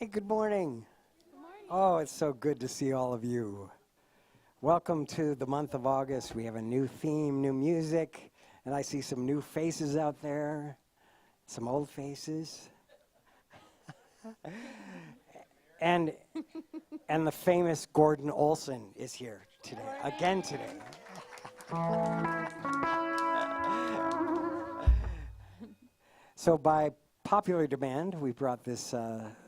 Hey, good morning. Good morning. Oh, it's so good to see all of you. Welcome to the month of August. We have a new theme, new music, and I see some new faces out there, some old faces. and the famous Gordon Olson is here today, again today. So by popular demand, we brought this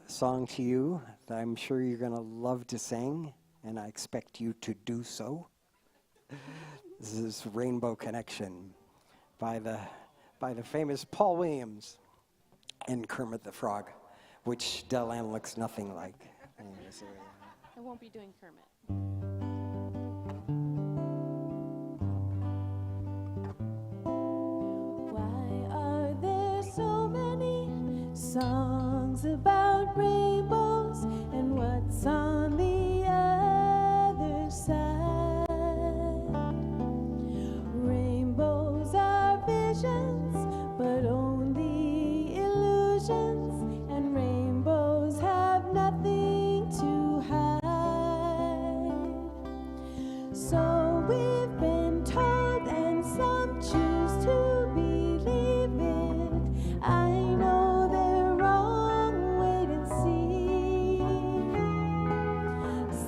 song to you that I'm sure you're going to love to sing, and I expect you to do so. This is Rainbow Connection by the famous Paul Williams and Kermit the Frog, which Delanne looks nothing like. I won't be doing Kermit. Why are there so many songs about rainbows, and what's on the other side? Rainbows are visions, but only illusions, and rainbows have nothing to hide. So we've been told, and some choose to believe it. I know they're wrong, wait and see.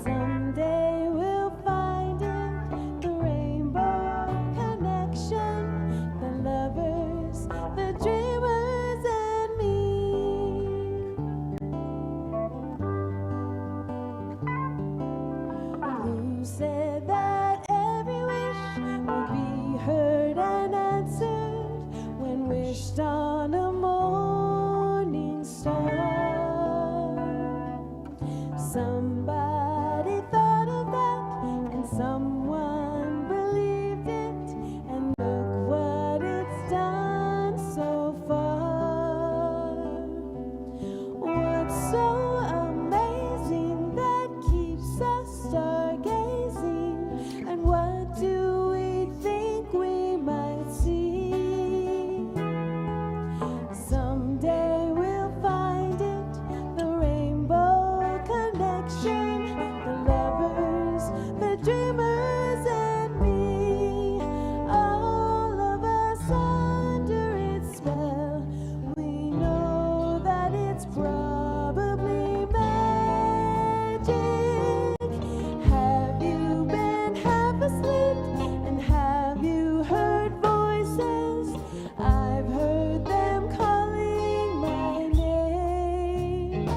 Someday we'll find it, the rainbow connection, the lovers, the dreamers, and me. Who said that every wish would be heard and answered when wished on a morning star? Somebody thought of that, and someone believed it, and look what it's done so far. What's so amazing that keeps us stargazing, and what do we think we might see? Someday we'll find it, the rainbow connection, the lovers, the dreamers, and me. All of us under its spell, we know that it's probably magic. Have you been half asleep, and have you heard voices? I've heard them calling my name.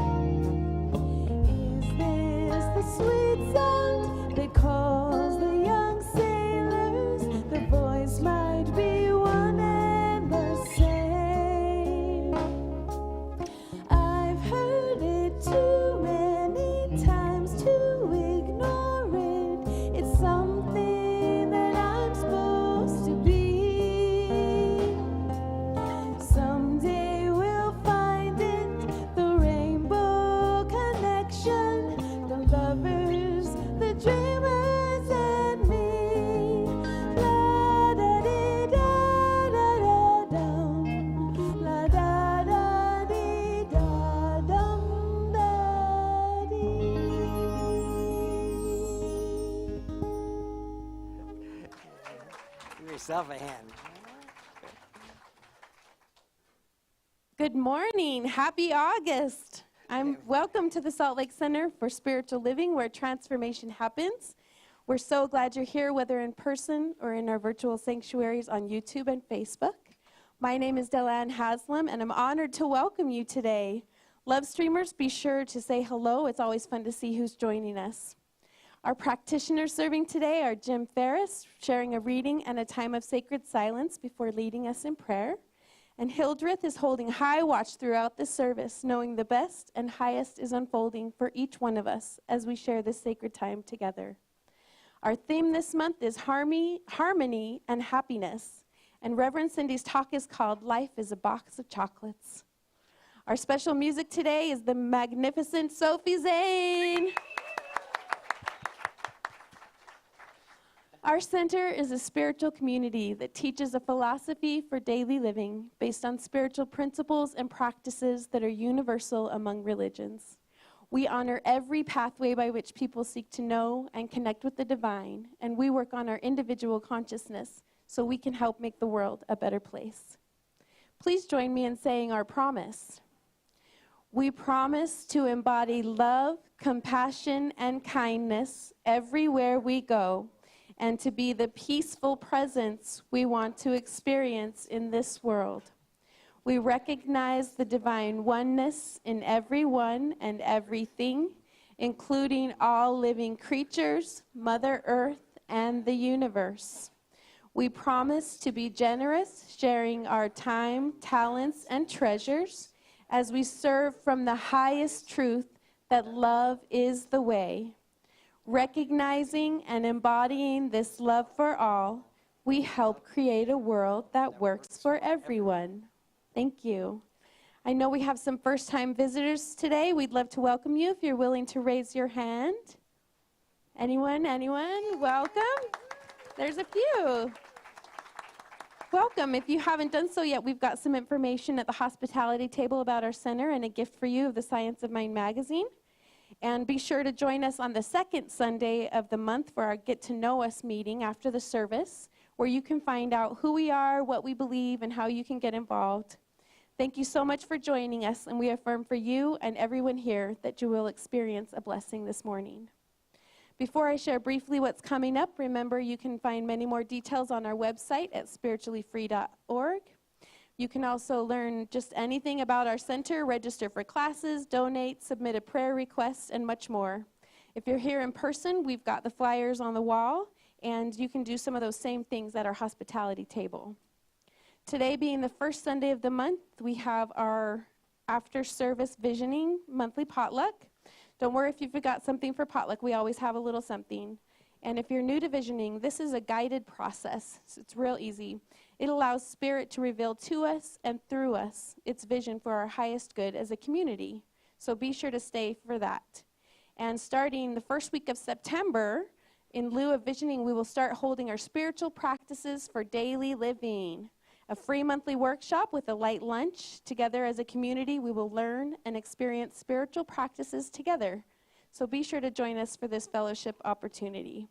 Is this the sweet sound that calls the young sailors? The voice might be one and the same. I've heard it too many times to ignore it. It's something that I'm supposed to be. Someday we'll find it, the rainbow connection, the lovers, the dreamers, and me. La da dee da da da dum, la da da dee da dum da dee. Give yourself a hand. Good morning. Happy August. Welcome to the Salt Lake Center for Spiritual Living, where transformation happens. We're so glad you're here, whether in person or in our virtual sanctuaries on YouTube and Facebook. My name is Delanne Haslam, and I'm honored to welcome you today. Love streamers, be sure to say hello. It's always fun to see who's joining us. Our practitioners serving today are Jim Ferris, sharing a reading and a time of sacred silence before leading us in prayer. And Hildreth is holding high watch throughout the service, knowing the best and highest is unfolding for each one of us as we share this sacred time together. Our theme this month is harmony and happiness. And Reverend Cindy's talk is called Life is a Box of Chocolates. Our special music today is the magnificent Sophie Zane. Our center is a spiritual community that teaches a philosophy for daily living based on spiritual principles and practices that are universal among religions. We honor every pathway by which people seek to know and connect with the divine, and we work on our individual consciousness so we can help make the world a better place. Please join me in saying our promise. We promise to embody love, compassion, and kindness everywhere we go, and to be the peaceful presence we want to experience in this world. We recognize the divine oneness in everyone and everything, including all living creatures, Mother Earth, and the universe. We promise to be generous, sharing our time, talents, and treasures as we serve from the highest truth that love is the way. Recognizing and embodying this love for all, we help create a world that works for everyone. Thank you. I know we have some first-time visitors today. We'd love to welcome you if you're willing to raise your hand. Anyone? Welcome. There's a few. Welcome. If you haven't done so yet, we've got some information at the hospitality table about our center and a gift for you of the Science of Mind magazine. And be sure to join us on the second Sunday of the month for our Get to Know Us meeting after the service, where you can find out who we are, what we believe, and how you can get involved. Thank you so much for joining us, and we affirm for you and everyone here that you will experience a blessing this morning. Before I share briefly what's coming up, remember you can find many more details on our website at spirituallyfree.org. You can also learn just anything about our center, register for classes, donate, submit a prayer request, and much more. If you're here in person, we've got the flyers on the wall, and you can do some of those same things at our hospitality table. Today being the first Sunday of the month, we have our after-service visioning monthly potluck. Don't worry if you forgot something for potluck. We always have a little something. And if you're new to visioning, this is a guided process. So it's real easy. It allows Spirit to reveal to us and through us its vision for our highest good as a community. So be sure to stay for that. And starting the first week of September, in lieu of visioning, we will start holding our spiritual practices for daily living. A free monthly workshop with a light lunch. Together as a community, we will learn and experience spiritual practices together. So be sure to join us for this fellowship opportunity.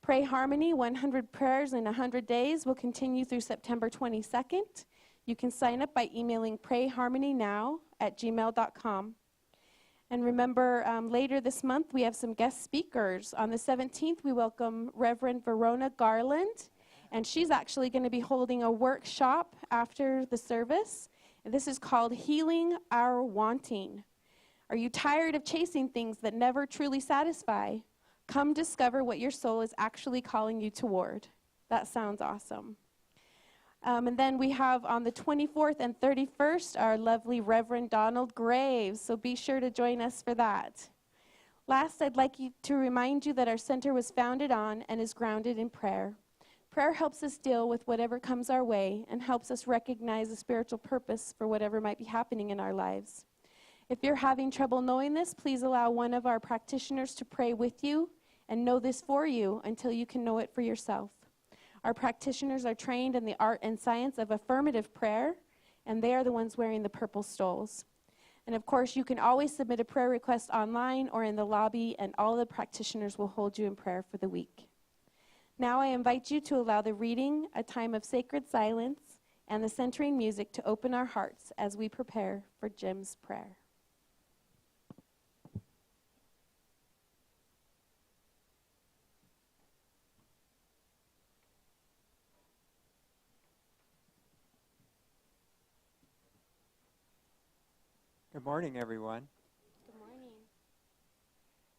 Pray Harmony, 100 Prayers in 100 Days will continue through September 22nd. You can sign up by emailing prayharmonynow@gmail.com. And remember, later this month, we have some guest speakers. On the 17th, we welcome Reverend Verona Garland. And she's actually going to be holding a workshop after the service. And this is called Healing Our Wanting. Are you tired of chasing things that never truly satisfy? Come discover what your soul is actually calling you toward. That sounds awesome. And then we have on the 24th and 31st our lovely Reverend Donald Graves. So be sure to join us for that. Last, I'd like to remind you that our center was founded on and is grounded in prayer. Prayer helps us deal with whatever comes our way and helps us recognize the spiritual purpose for whatever might be happening in our lives. If you're having trouble knowing this, please allow one of our practitioners to pray with you and know this for you until you can know it for yourself. Our practitioners are trained in the art and science of affirmative prayer, and they are the ones wearing the purple stoles. And of course, you can always submit a prayer request online or in the lobby, and all the practitioners will hold you in prayer for the week. Now I invite you to allow the reading, a time of sacred silence, and the centering music to open our hearts as we prepare for Jim's prayer. Good morning, everyone. Good morning.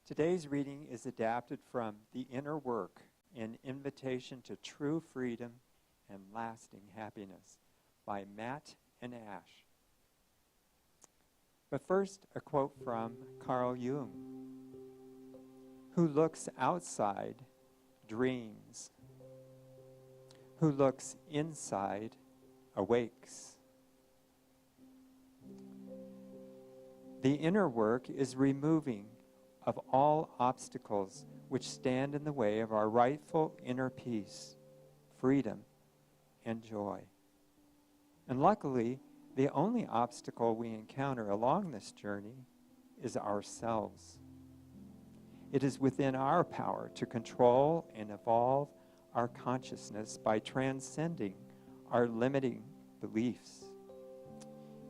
Today's reading is adapted from The Inner Work, an Invitation to True Freedom and Lasting Happiness by Matt and Ash. But first, a quote from Carl Jung. Who looks outside dreams. Who looks inside awakes. The inner work is removing of all obstacles which stand in the way of our rightful inner peace, freedom, and joy. And luckily, the only obstacle we encounter along this journey is ourselves. It is within our power to control and evolve our consciousness by transcending our limiting beliefs.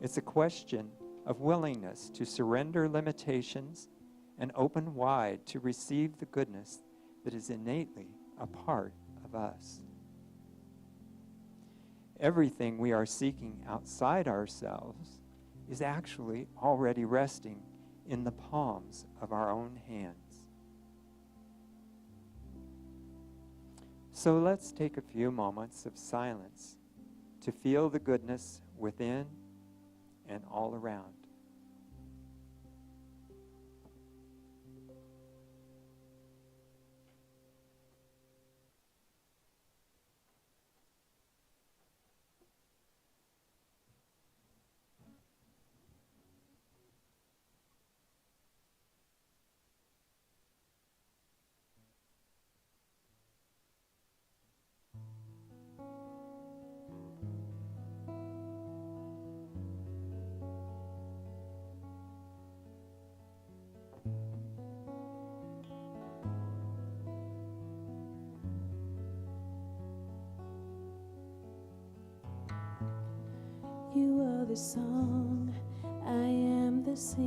It's a question of willingness to surrender limitations and open wide to receive the goodness that is innately a part of us. Everything we are seeking outside ourselves is actually already resting in the palms of our own hands. So let's take a few moments of silence to feel the goodness within and all around. You are the song, I am the singer.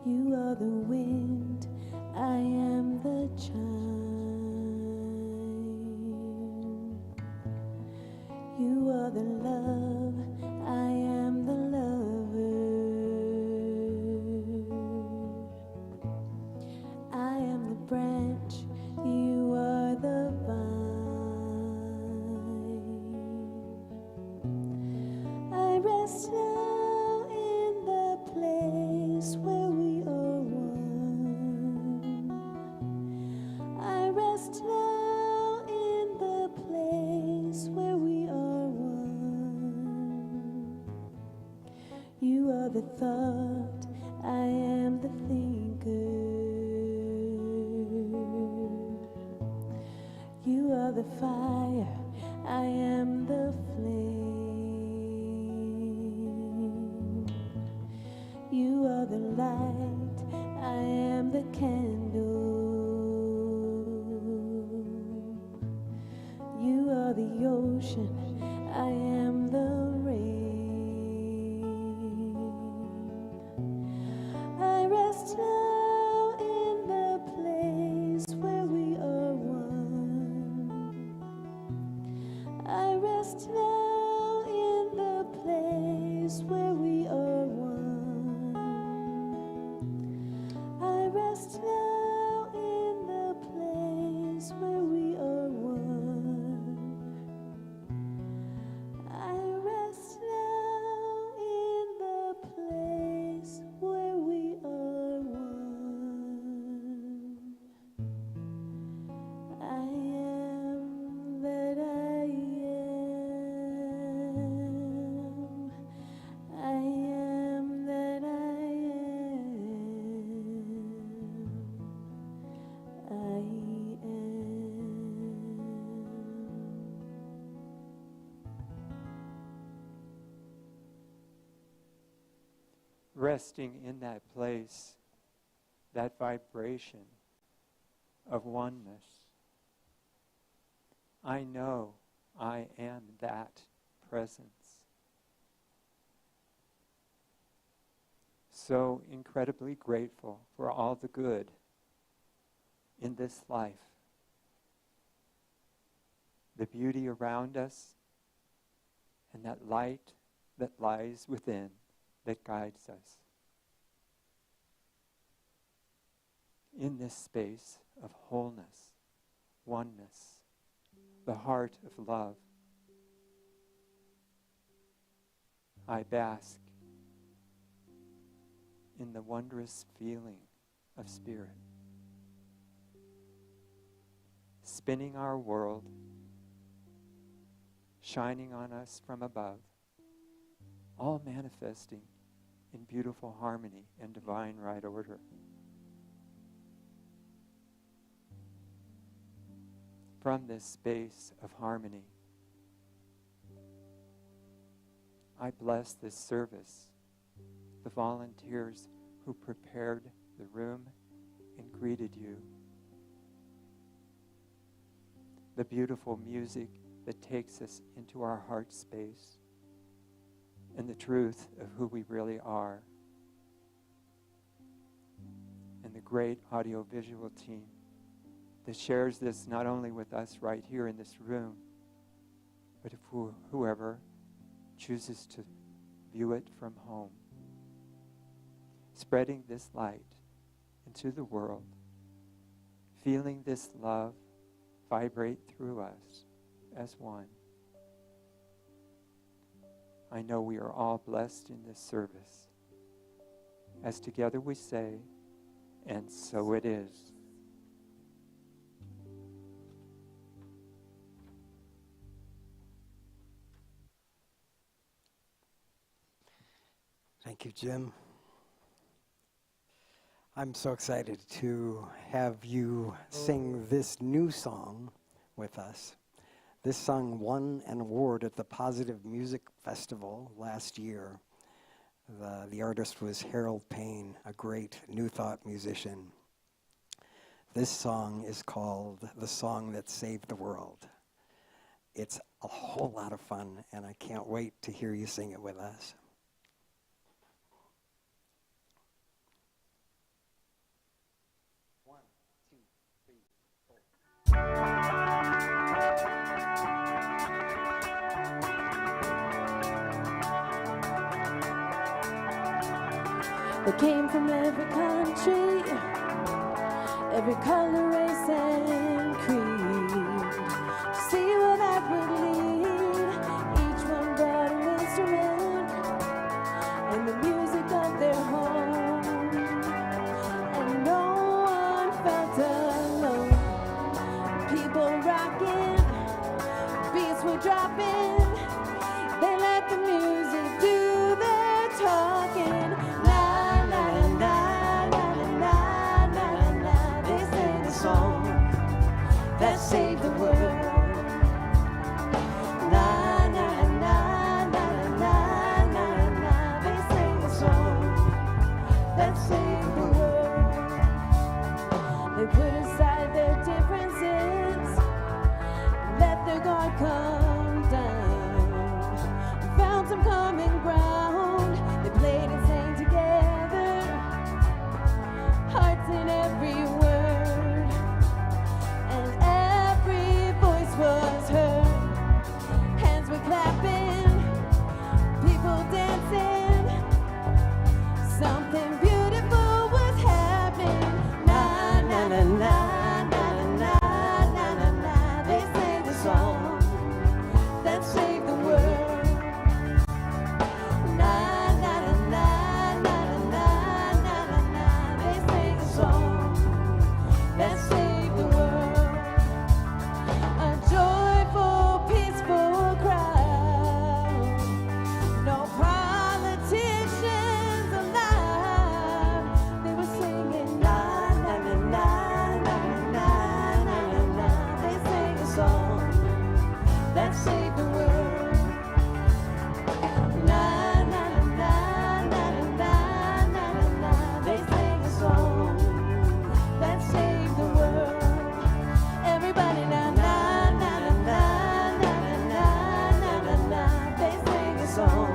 You are the wind, I am the chime. You are the love, I am the lover. I am the branch, you are the vine. I rest now in the place where we are one. I rest now in the place where we are one. You are the thought, I am the thinker. You are the fire, I am the flame. You are the light, I am the candle. You are the ocean, I am the rain. I rest now in the place where we are one. I rest now in the place where we are one. I rest now in the place where we are one. I rest now in the place where we are one. I am that I am. I am that I am. I am. Resting in that place, that vibration of oneness. I know I am that presence. So incredibly grateful for all the good in this life, the beauty around us, and that light that lies within that guides us. In this space of wholeness, oneness, the heart of love, I bask in the wondrous feeling of spirit, spinning our world, shining on us from above, all manifesting in beautiful harmony and divine right order. From this space of harmony, I bless this service, the volunteers who prepared the room and greeted you, the beautiful music that takes us into our heart space, and the truth of who we really are, and the great audiovisual team that shares this not only with us right here in this room, but if whoever chooses to view it from home, spreading this light into the world, feeling this love vibrate through us as one. I know we are all blessed in this service, as together we say, and so it is. Thank you, Jim. I'm so excited to have you sing this new song with us. This song won an award at the Positive Music Festival last year. The artist was Harold Payne, a great New Thought musician. This song is called The Song That Saved the World. It's a whole lot of fun, and I can't wait to hear you sing it with us. They came from every country, every color, race, and creed. To see where that would lead, each one brought an instrument and the music of their home. And no one felt alone. People rocking, beats were dropping. They let the music do their talking. That saved the world. Na na na na na na na. They sing a song that saved the world. They put aside their differences, let their guard come down. Found some common ground. They played and sang together, hearts in every word. Was heard, hands were clapping, people dancing, something beautiful was happening. Na na na na na na na na na. They sang the song that saved the world. Na na na na na na na na. They sang the song that saved the world. Joyful, peaceful crowd. No politicians alive. They were singing na na na na na na na na. They sang a song that saved the world. Na na na na na na na. They sang a song that saved the world. Everybody now. Song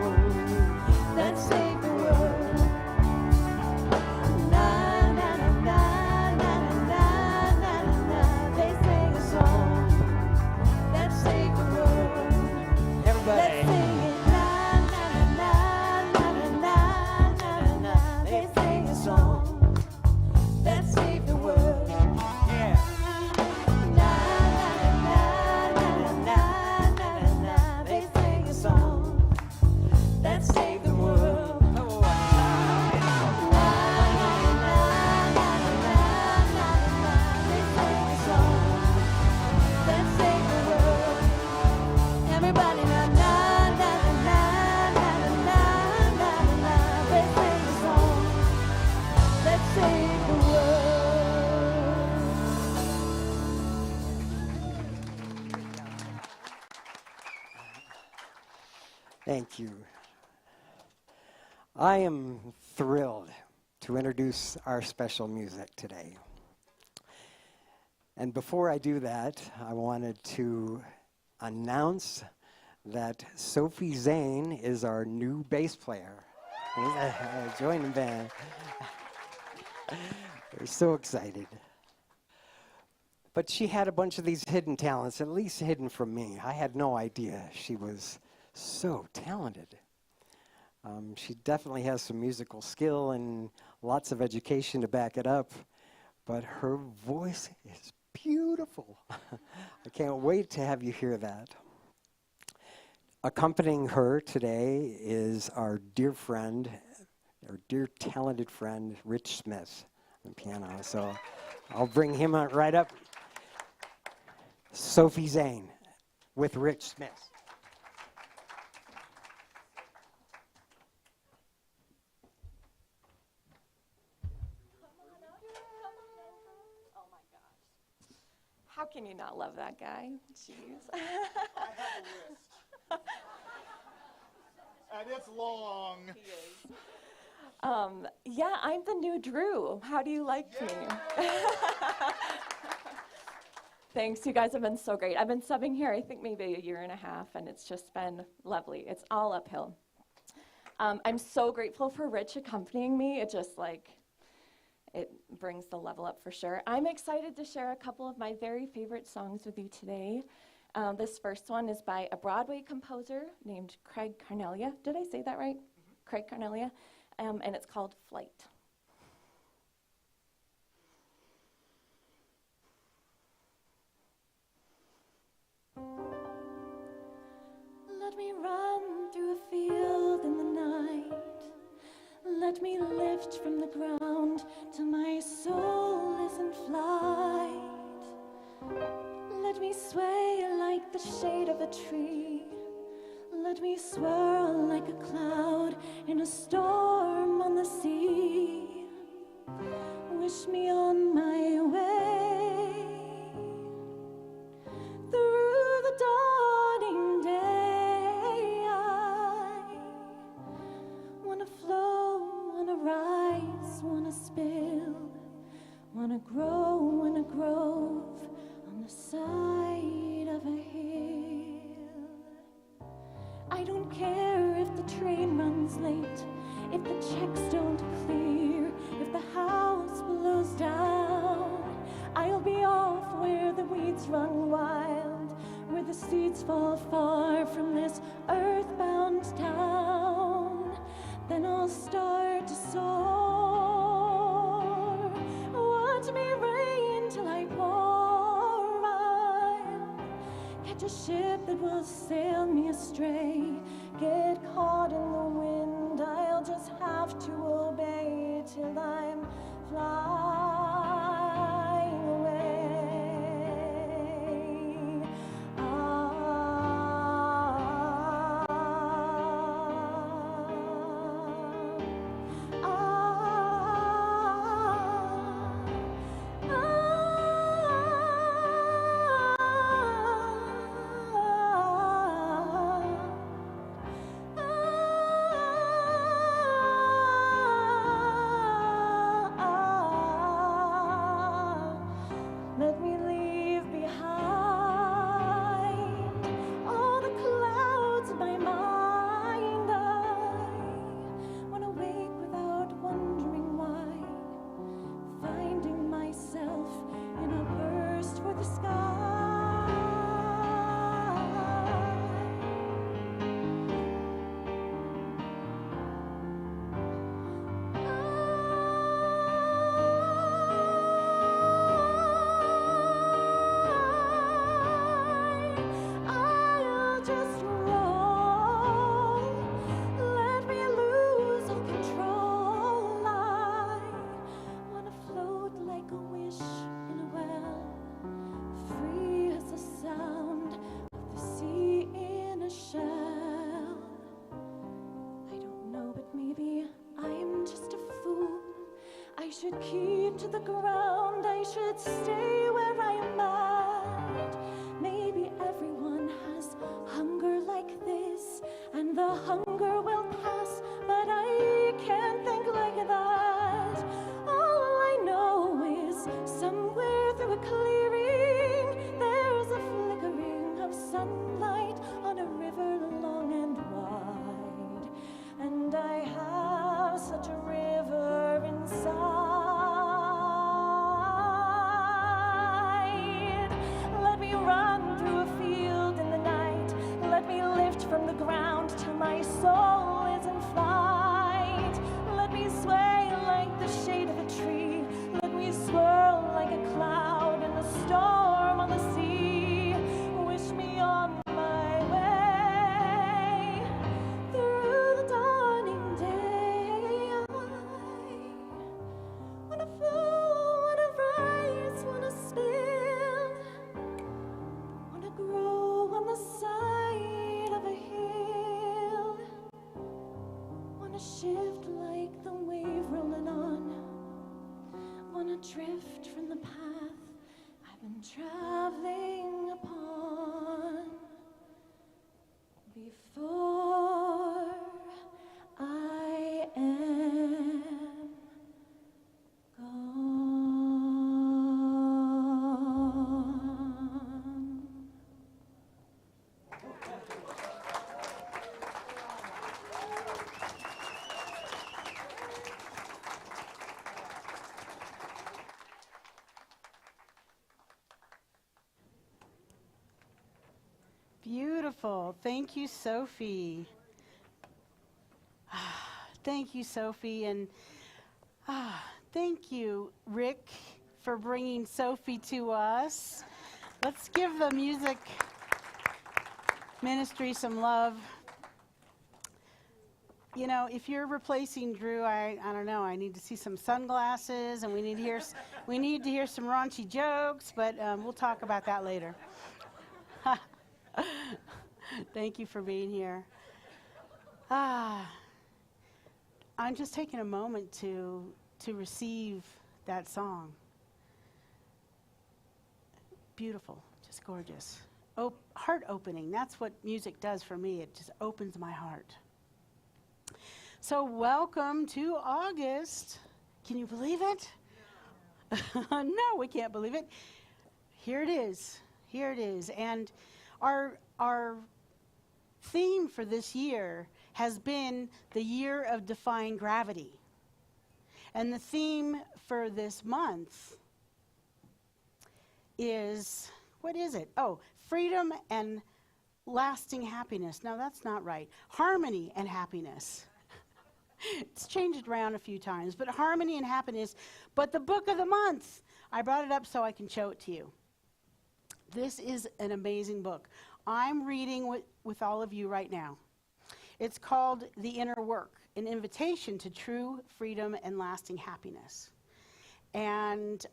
that saved the world. Na na na na na na na na. They sang a song that saved the world. Everybody, let's sing it. Na na na na na na na. They sang a song that saved the world. Yeah. Na na na na na na. They sang a song that saved the world. Oh, na na na na na na. They sang a song that saved the world. Everybody na na na na na na na na. They sang a song that saved the world. Thank you. I am thrilled to introduce our special music today. And before I do that, I wanted to announce that Sophie Zane is our new bass player. Join the band. We're so excited. But she had a bunch of these hidden talents, at least hidden from me. I had no idea she was so talented. She definitely has some musical skill and lots of education to back it up, but her voice is beautiful. I can't wait to have you hear that. Accompanying her today is our dear friend, our dear talented friend, Rich Smith on piano. So I'll bring him right up. Sophie Zane with Rich Smith. How can you not love that guy? Jeez. I have a list. And it's long. Yeah, I'm the new Drew. How do you like me? Thanks, you guys have been so great. I've been subbing here, I think maybe a year and a half, and it's just been lovely. It's all uphill. I'm so grateful for Rich accompanying me. It just it brings the level up for sure. I'm excited to share a couple of my very favorite songs with you today. This first one is by a Broadway composer named Craig Carnelia. Did I say that right? Mm-hmm. Craig Carnelia. And it's called Flight. Let me run through a field in the night. Let me lift from the ground till my soul is in flight. Let me sway like the shade of a tree. Let me swirl like a cloud in a storm on the sea. Wish me on my way through the dawning day. I wanna flow, wanna rise, wanna spill, wanna grow in a grove on the side of a hill. I don't care if the train runs late, if the checks don't clear, if the house blows down. I'll be off where the weeds run wild, where the seeds fall far from this earthbound town. Then I'll start to soar. Watch me rain till I pour. I'll catch a ship that will sail me astray. Get caught in the wind, I'll just have to obey till I'm flying away. Let me leave behind all the clouds in my mind. I wanna wake without wondering why, finding myself in a burst for the sky. I'll just roll. Let me lose all control. I wanna float like a wish in a well, free as the sound of the sea in a shell. I don't know, but maybe I'm just a fool. I should keep to the ground. I should stay where I am at. Maybe everyone has hunger like this, and the hunger will pass, but I Beautiful. Thank you, Sophie. Thank you, Sophie. And thank you, Rick, for bringing Sophie to us. Let's give the music ministry some love. You know, if you're replacing Drew, I don't know. I need to see some sunglasses, and we need to hear some raunchy jokes. But we'll talk about that later. Thank you for being here. I'm just taking a moment to receive that song. Beautiful, just gorgeous. Heart opening. That's what music does for me. It just opens my heart. So welcome to August. Can you believe it? No, we can't believe it. Here it is. Here it is. And our theme for this year has been the year of defying gravity. And the theme for this month is, what is it? Oh, freedom and lasting happiness. No, that's not right. Harmony and happiness. It's changed around a few times, but harmony and happiness. But the book of the month, I brought it up so I can show it to you. This is an amazing book. I'm reading with all of you right now. It's called The Inner Work, an invitation to true freedom and lasting happiness. And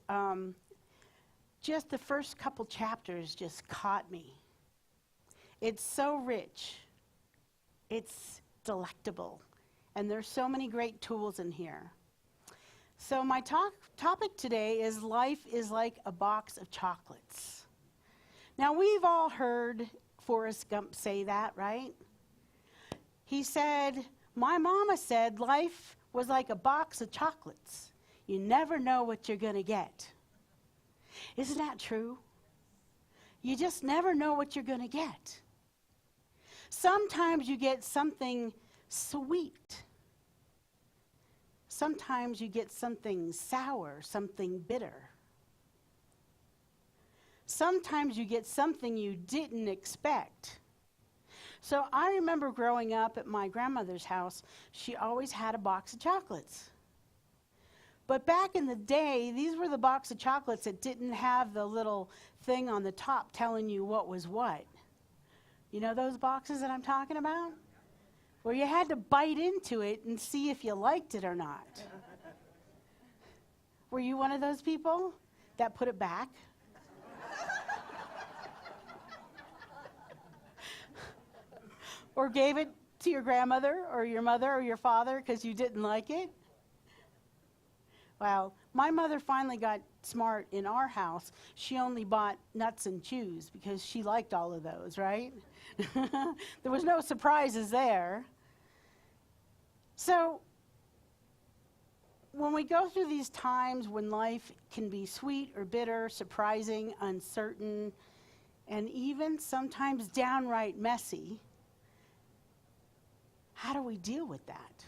just the first couple chapters just caught me. It's so rich. It's delectable. And there's so many great tools in here. So my topic today is life is like a box of chocolates. Now, we've all heard Forrest Gump say that, right? He said, my mama said life was like a box of chocolates. You never know what you're going to get. Isn't that true? You just never know what you're going to get. Sometimes you get something sweet. Sometimes you get something sour, something bitter. Sometimes you get something you didn't expect. So I remember growing up at my grandmother's house, she always had a box of chocolates. But back in the day, these were the box of chocolates that didn't have the little thing on the top telling you what was what. You know those boxes that I'm talking about? Where you had to bite into it and see if you liked it or not. Were you one of those people that put it back? Or gave it to your grandmother or your mother or your father because you didn't like it? Well, my mother finally got smart in our house. She only bought nuts and chews because she liked all of those, right? There was no surprises there. So when we go through these times when life can be sweet or bitter, surprising, uncertain, and even sometimes downright messy, how do we deal with that?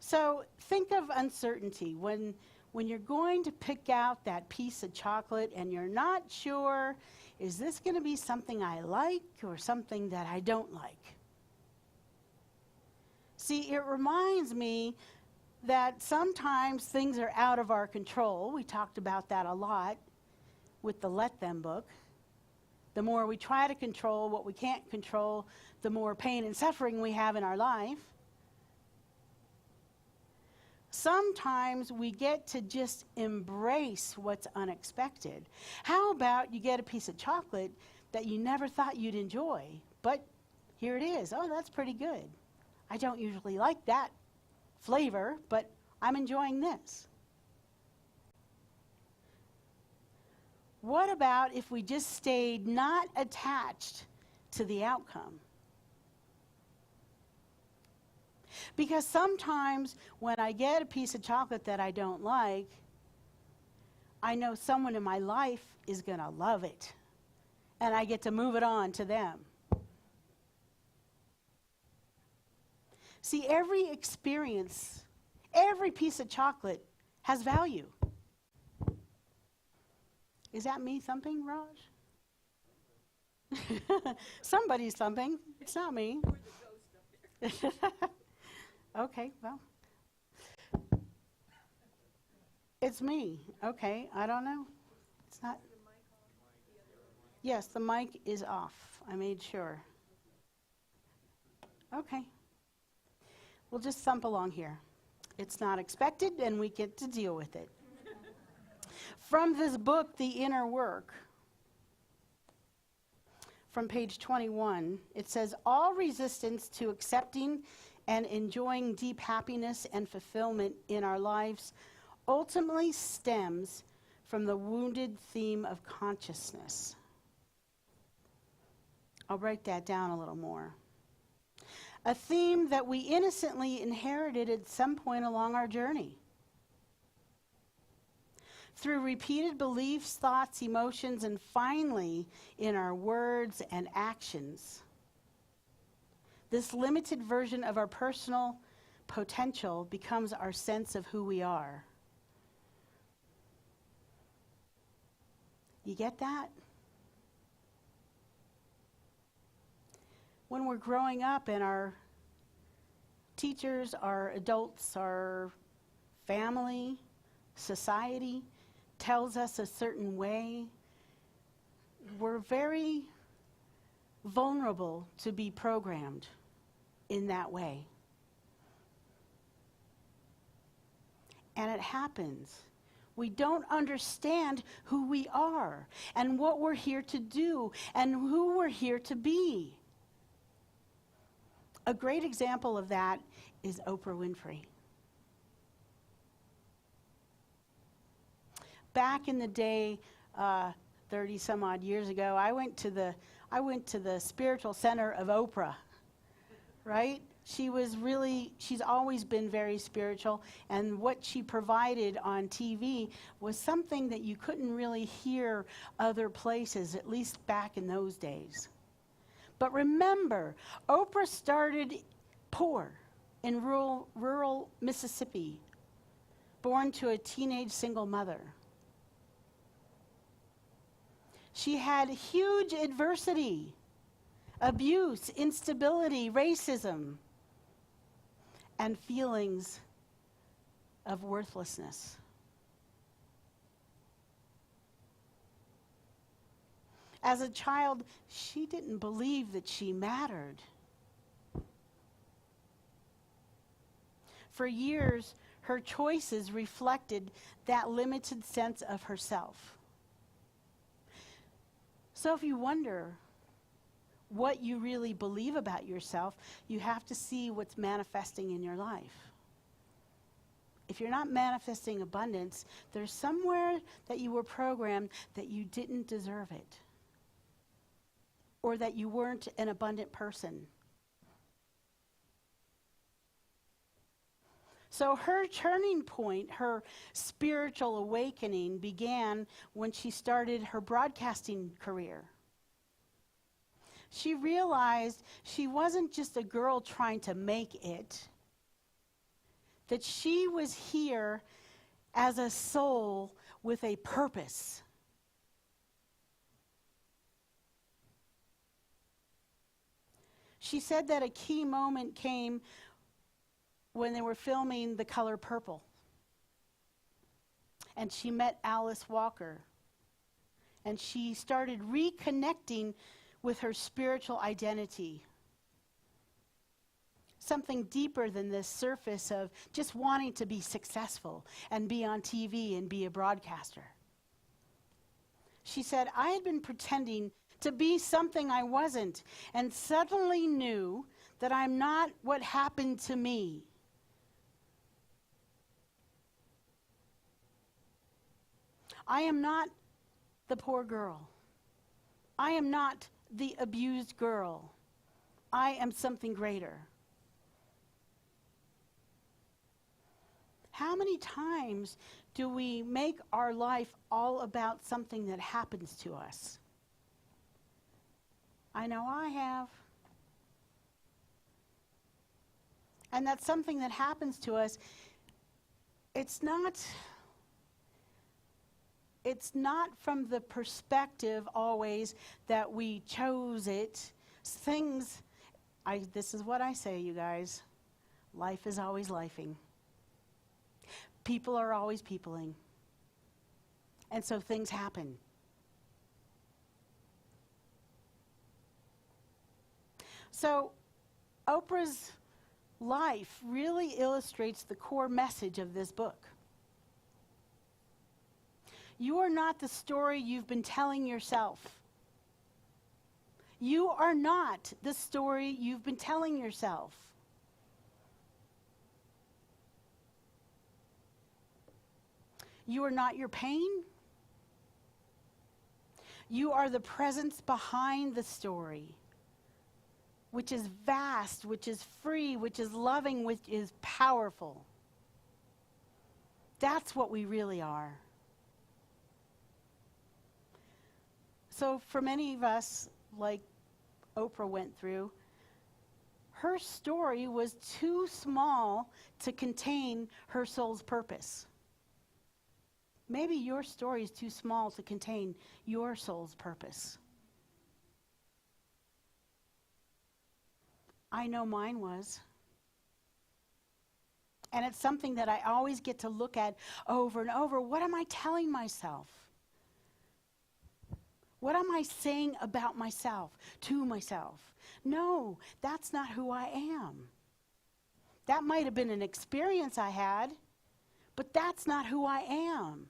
So think of uncertainty. When you're going to pick out that piece of chocolate and you're not sure, is this going to be something I like or something that I don't like? See, it reminds me that sometimes things are out of our control. We talked about that a lot with the Let Them book. The more we try to control what we can't control, the more pain and suffering we have in our life. Sometimes we get to just embrace what's unexpected. How about you get a piece of chocolate that you never thought you'd enjoy, but here it is. Oh, that's pretty good. I don't usually like that flavor, but I'm enjoying this. What about if we just stayed not attached to the outcome? Because sometimes when I get a piece of chocolate that I don't like, I know someone in my life is going to love it, and I get to move it on to them. See, every experience, every piece of chocolate has value. Is that me thumping, Raj? Somebody's thumping. It's not me. Okay, well. It's me. Okay, I don't know. It's not. Yes, the mic is off. I made sure. Okay. We'll just thump along here. It's not expected, and we get to deal with it. From this book, The Inner Work, from page 21, it says, all resistance to accepting and enjoying deep happiness and fulfillment in our lives ultimately stems from the wounded theme of consciousness. I'll break that down a little more. A theme that we innocently inherited at some point along our journey. Through repeated beliefs, thoughts, emotions, and finally in our words and actions. This limited version of our personal potential becomes our sense of who we are. You get that? When we're growing up and our teachers, our adults, our family, society tells us a certain way, we're very vulnerable to be programmed in that way. And it happens. We don't understand who we are and what we're here to do and who we're here to be. A great example of that is Oprah Winfrey. Back in the day, 30 some odd years ago, I went to the spiritual center of Oprah, right? She's always been very spiritual, and what she provided on TV was something that you couldn't really hear other places, at least back in those days. But remember, Oprah started poor in rural Mississippi, born to a teenage single mother. She had huge adversity, abuse, instability, racism, and feelings of worthlessness. As a child, she didn't believe that she mattered. For years, her choices reflected that limited sense of herself. So if you wonder what you really believe about yourself, you have to see what's manifesting in your life. If you're not manifesting abundance, there's somewhere that you were programmed that you didn't deserve it, or that you weren't an abundant person. So her turning point, her spiritual awakening, began when she started her broadcasting career. She realized she wasn't just a girl trying to make it, that she was here as a soul with a purpose. She said that a key moment came when they were filming The Color Purple. And she met Alice Walker. And she started reconnecting with her spiritual identity. Something deeper than this surface of just wanting to be successful and be on TV and be a broadcaster. She said, I had been pretending to be something I wasn't, and suddenly knew that I'm not what happened to me. I am not the poor girl. I am not the abused girl. I am something greater. How many times do we make our life all about something that happens to us? I know I have. And that's something that happens to us. It's not it's not from the perspective always that we chose it. This is what I say, you guys. Life is always lifing. People are always peopling. And so things happen. So Oprah's life really illustrates the core message of this book. You are not the story you've been telling yourself. You are not the story you've been telling yourself. You are not your pain. You are the presence behind the story, which is vast, which is free, which is loving, which is powerful. That's what we really are. So for many of us, like Oprah went through, her story was too small to contain her soul's purpose. Maybe your story is too small to contain your soul's purpose. I know mine was. And it's something that I always get to look at over and over. What am I telling myself? What am I saying about myself, to myself? No, that's not who I am. That might have been an experience I had, but that's not who I am.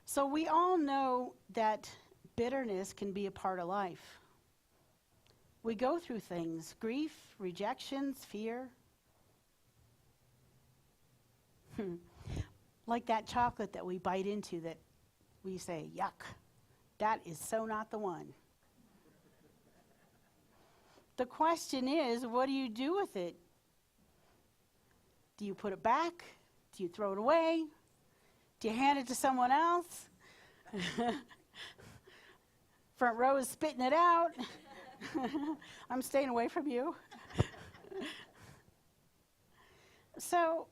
So we all know that bitterness can be a part of life. We go through things, grief, rejections, fear. Like that chocolate that we bite into that we say, yuck, that is so not the one. The question is, what do you do with it? Do you put it back? Do you throw it away? Do you hand it to someone else? Front row is spitting it out. I'm staying away from you. So,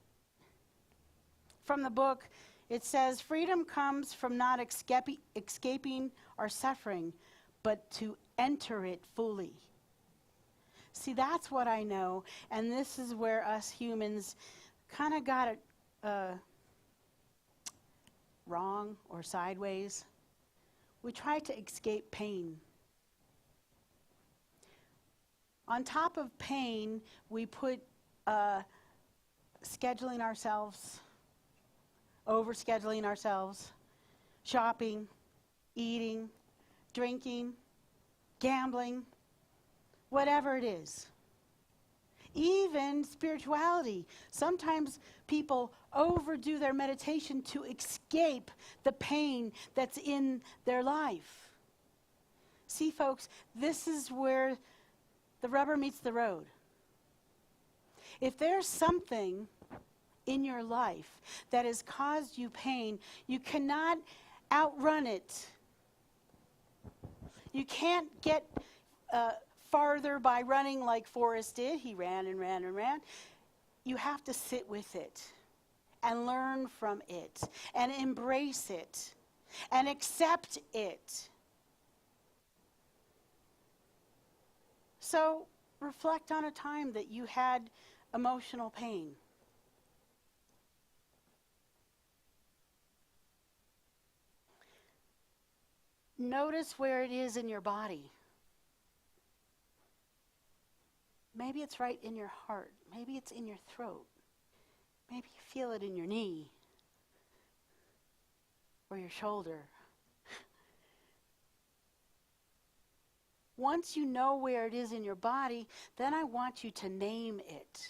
from the book, it says, freedom comes from not escaping our suffering, but to enter it fully. See, that's what I know, and this is where us humans kind of got it wrong or sideways. We try to escape pain. On top of pain, we put scheduling ourselves, overscheduling ourselves, shopping, eating, drinking, gambling, whatever it is. Even spirituality. Sometimes people overdo their meditation to escape the pain that's in their life. See, folks, this is where the rubber meets the road. If there's something in your life that has caused you pain, you cannot outrun it. You can't get farther by running like Forrest did. He ran and ran and ran. You have to sit with it and learn from it and embrace it and accept it. So reflect on a time that you had emotional pain. Notice where it is in your body. Maybe it's right in your heart. Maybe it's in your throat. Maybe you feel it in your knee or your shoulder. Once you know where it is in your body, then I want you to name it.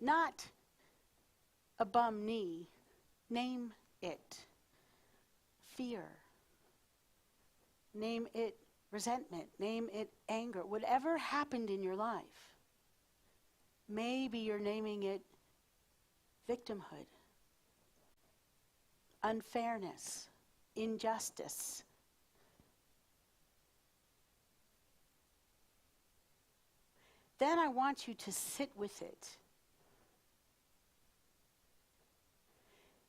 Not a bum knee. Name it. Fear. Name it resentment. Name it anger. Whatever happened in your life. Maybe you're naming it victimhood, unfairness, injustice. then I want you to sit with it.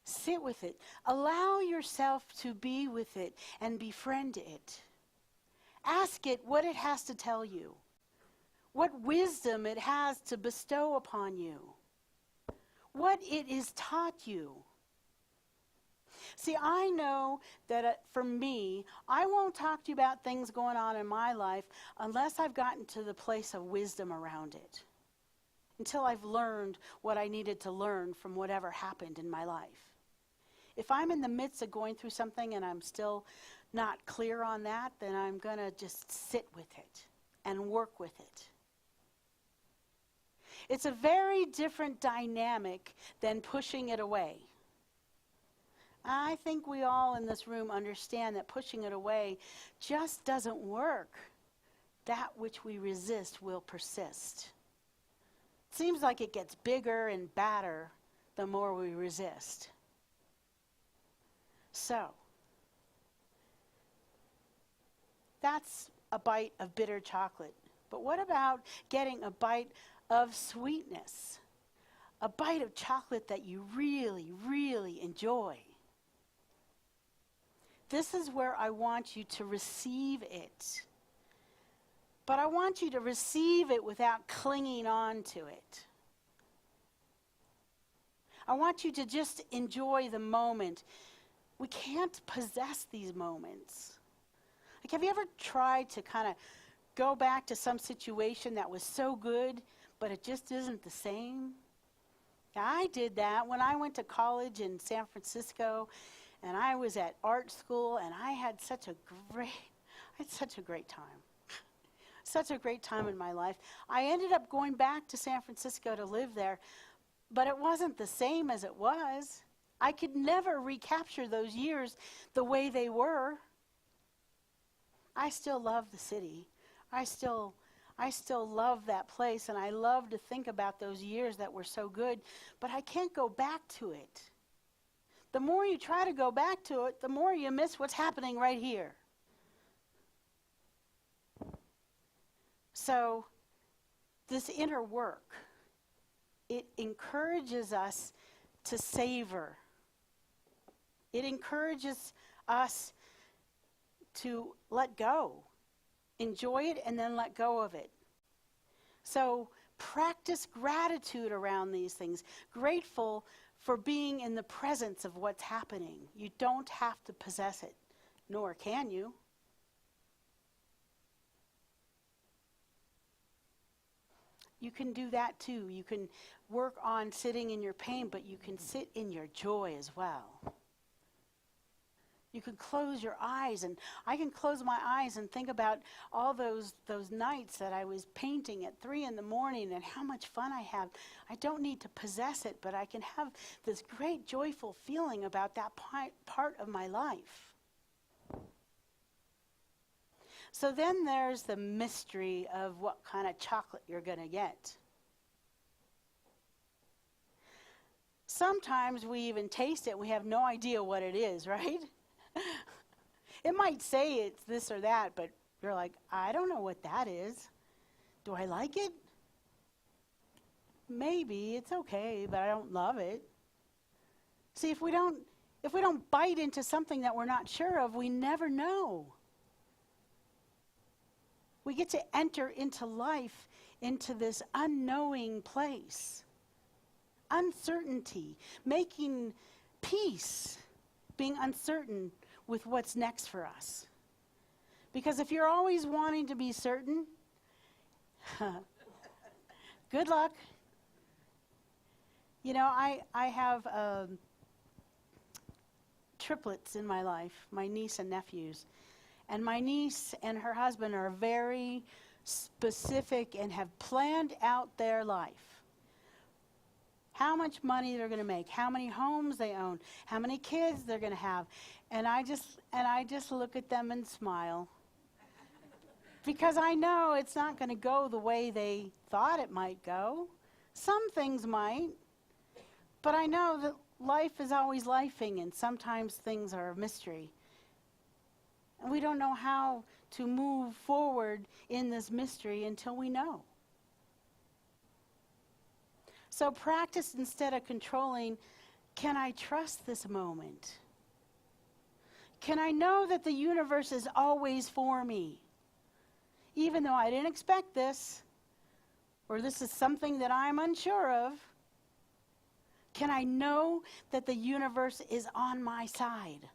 Sit with it. Allow yourself to be with it and befriend it. Ask it what it has to tell you, what wisdom it has to bestow upon you, what it has taught you. See, I know that for me, I won't talk to you about things going on in my life unless I've gotten to the place of wisdom around it, until I've learned what I needed to learn from whatever happened in my life. If I'm in the midst of going through something and I'm still not clear on that, then I'm going to just sit with it and work with it. It's a very different dynamic than pushing it away. I think we all in this room understand that pushing it away just doesn't work. That which we resist will persist. It seems like it gets bigger and badder the more we resist. So, that's a bite of bitter chocolate. But what about getting a bite of sweetness? A bite of chocolate that you really, really enjoy. This is where I want you to receive it. But I want you to receive it without clinging on to it. I want you to just enjoy the moment. We can't possess these moments. Like, have you ever tried to kind of go back to some situation that was so good, but it just isn't the same? I did that when I went to college in San Francisco, and I was at art school, and I had such a great time. Such a great time in my life. I ended up going back to San Francisco to live there, but it wasn't the same as it was. I could never recapture those years the way they were. I still love the city. I still love that place, and I love to think about those years that were so good, but I can't go back to it. The more you try to go back to it, the more you miss what's happening right here. So, this inner work, it encourages us to savor. It encourages us to let go. Enjoy it and then let go of it. So practice gratitude around these things. Grateful for being in the presence of what's happening. You don't have to possess it, nor can you. You can do that too. You can work on sitting in your pain, but you can sit in your joy as well. You can close your eyes, and I can close my eyes and think about all those nights that I was painting at 3 a.m. and how much fun I have. I don't need to possess it, but I can have this great joyful feeling about that part of my life. So then there's the mystery of what kind of chocolate you're going to get. Sometimes we even taste it and we have no idea what it is, right? It might say it's this or that, but you're like, I don't know what that is. Do I like it? Maybe it's okay, but I don't love it. See, if we don't bite into something that we're not sure of, we never know. We get to enter into life, into this unknowing place. Uncertainty, making peace, being uncertain with what's next for us. Because if you're always wanting to be certain, good luck. You know, I have triplets in my life, my niece and nephews. And my niece and her husband are very specific and have planned out their life. How much money they're going to make, how many homes they own, how many kids they're going to have. And I just look at them and smile. Because I know it's not going to go the way they thought it might go. Some things might. But I know that life is always lifing, and sometimes things are a mystery. And we don't know how to move forward in this mystery until we know. So practice instead of controlling, can I trust this moment? Can I know that the universe is always for me? Even though I didn't expect this, or this is something that I'm unsure of, can I know that the universe is on my side?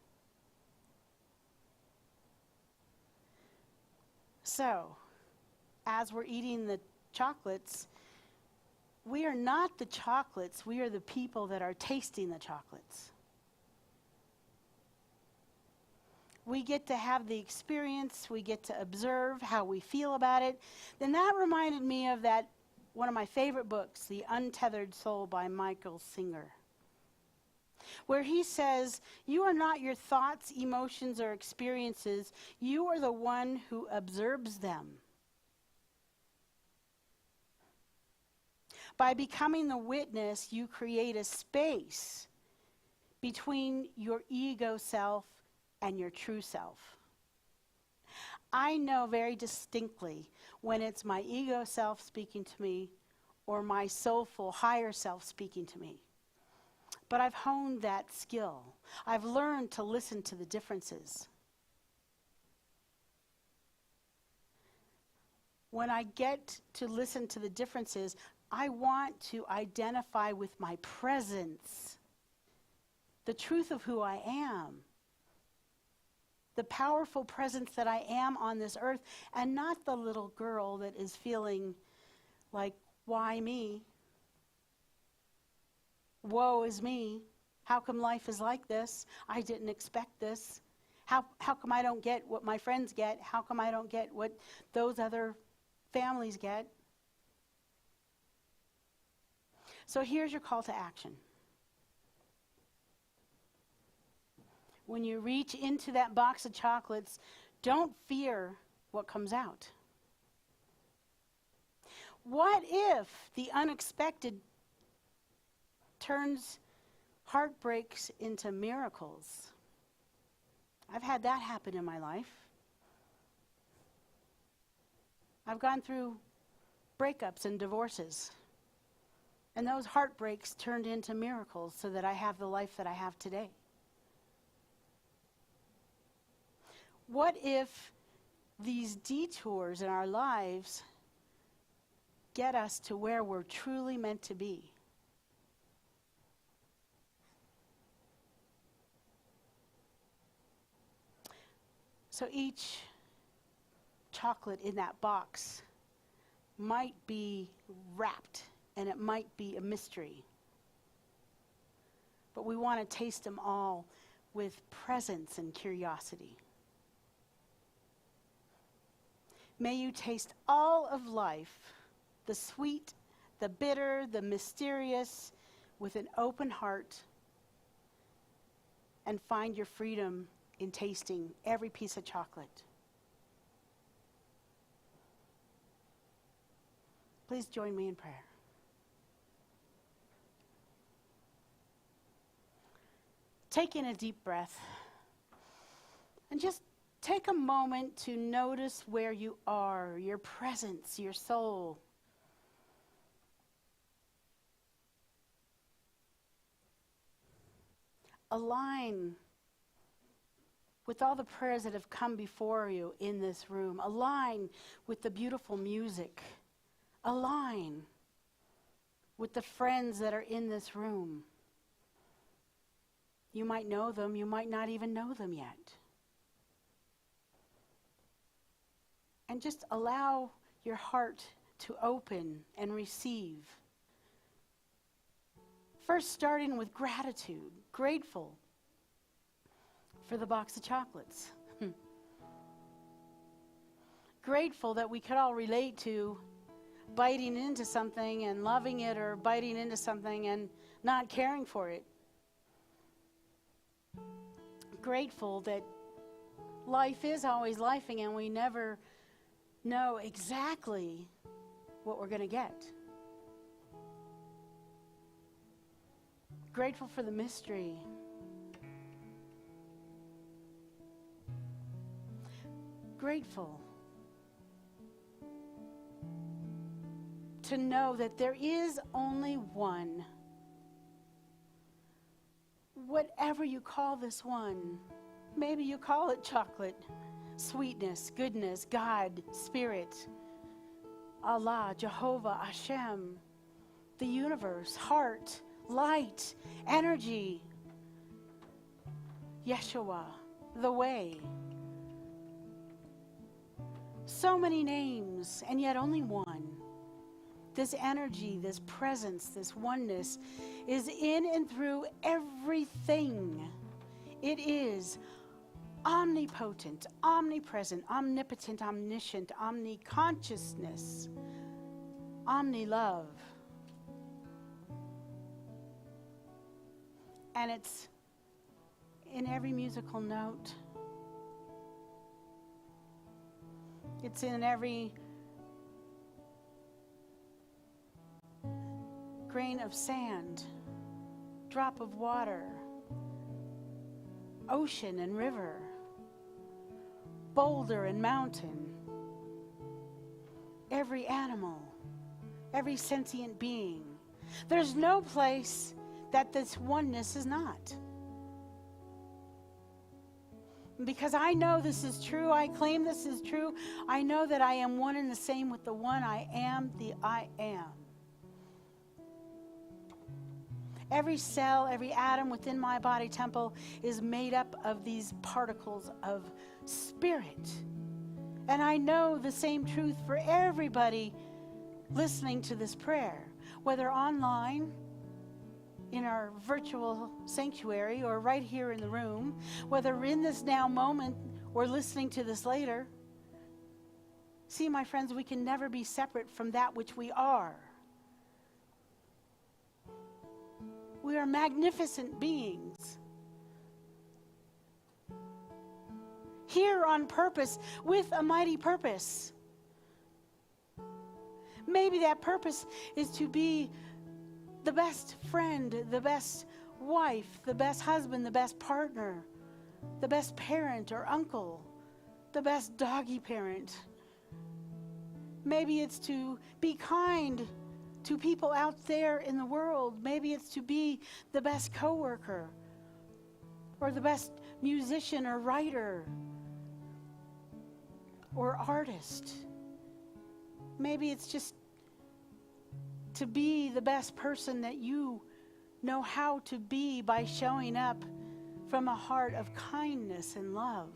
So, as we're eating the chocolates, we are not the chocolates, we are the people that are tasting the chocolates. We get to have the experience, we get to observe how we feel about it. Then that reminded me of that, one of my favorite books, The Untethered Soul by Michael Singer, where he says, you are not your thoughts, emotions, or experiences, you are the one who observes them. By becoming the witness, you create a space between your ego self and your true self. I know very distinctly when it's my ego self speaking to me or my soulful higher self speaking to me. But I've honed that skill. I've learned to listen to the differences. When I get to listen to the differences, I want to identify with my presence, the truth of who I am, the powerful presence that I am on this earth, and not the little girl that is feeling like, why me? Woe is me. How come life is like this? I didn't expect this. How come I don't get what my friends get? How come I don't get what those other families get? So here's your call to action. When you reach into that box of chocolates, don't fear what comes out. What if the unexpected turns heartbreaks into miracles? I've had that happen in my life. I've gone through breakups and divorces. And those heartbreaks turned into miracles so that I have the life that I have today. What if these detours in our lives get us to where we're truly meant to be? So each chocolate in that box might be wrapped, and it might be a mystery. But we want to taste them all with presence and curiosity. May you taste all of life, the sweet, the bitter, the mysterious, with an open heart, and find your freedom in tasting every piece of chocolate. Please join me in prayer. Take in a deep breath and just take a moment to notice where you are, your presence, your soul. Align with all the prayers that have come before you in this room. Align with the beautiful music. Align with the friends that are in this room. You might know them, you might not even know them yet. And just allow your heart to open and receive. First, starting with gratitude, grateful for the box of chocolates. Grateful that we could all relate to biting into something and loving it, or biting into something and not caring for it. Grateful that life is always lifing and we never know exactly what we're going to get. Grateful for the mystery. Grateful to know that there is only one. Whatever you call this one, maybe you call it chocolate, sweetness, goodness, God, Spirit, Allah, Jehovah, Hashem, the universe, heart, light, energy, Yeshua, the way. So many names, and yet only one. This energy, this presence, this oneness is in and through everything. It is omnipotent, omnipresent, omnipotent, omniscient, omniconsciousness, omni-love. And it's in every musical note. It's in every grain of sand, drop of water, ocean and river, boulder and mountain, every animal, every sentient being. There's no place that this oneness is not. Because I know this is true, I claim this is true, I know that I am one and the same with the one I am, the I am. Every cell, every atom within my body temple is made up of these particles of spirit. And I know the same truth for everybody listening to this prayer, whether online, in our virtual sanctuary, or right here in the room, whether in this now moment or listening to this later. See, my friends, we can never be separate from that which we are. We are magnificent beings. Here on purpose, with a mighty purpose. Maybe that purpose is to be the best friend, the best wife, the best husband, the best partner, the best parent or uncle, the best doggy parent. Maybe it's to be kind to people out there in the world. Maybe it's to be the best coworker or the best musician or writer or artist. Maybe it's just to be the best person that you know how to be by showing up from a heart of kindness and love.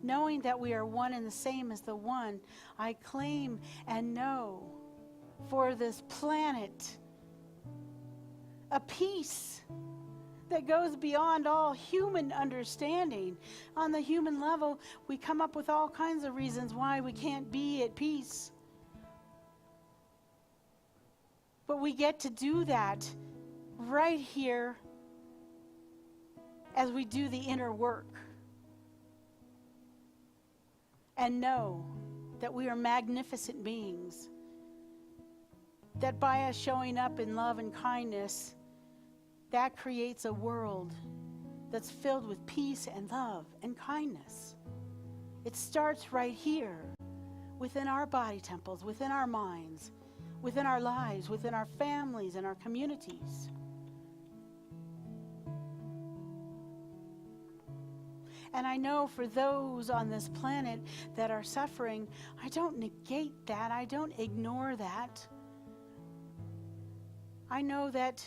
Knowing that we are one and the same as the one, I claim and know for this planet a peace that goes beyond all human understanding. On the human level, we come up with all kinds of reasons why we can't be at peace. But we get to do that right here as we do the inner work. And know that we are magnificent beings. That by us showing up in love and kindness, that creates a world that's filled with peace and love and kindness. It starts right here, within our body temples, within our minds, within our lives, within our families and our communities. And I know for those on this planet that are suffering, I don't negate that. I don't ignore that. I know that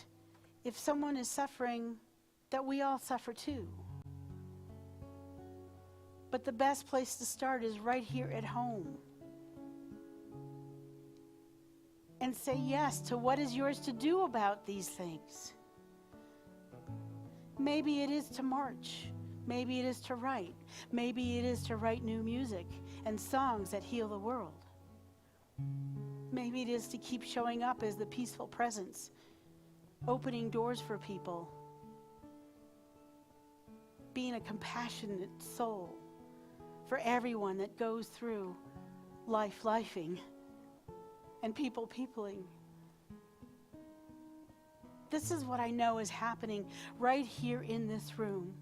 if someone is suffering, that we all suffer too. But the best place to start is right here at home. And say yes to what is yours to do about these things. Maybe it is to march. Maybe it is to write. Maybe it is to write new music and songs that heal the world. Maybe it is to keep showing up as the peaceful presence, opening doors for people, being a compassionate soul for everyone that goes through lifing and peopling. This is what I know is happening right here in this room.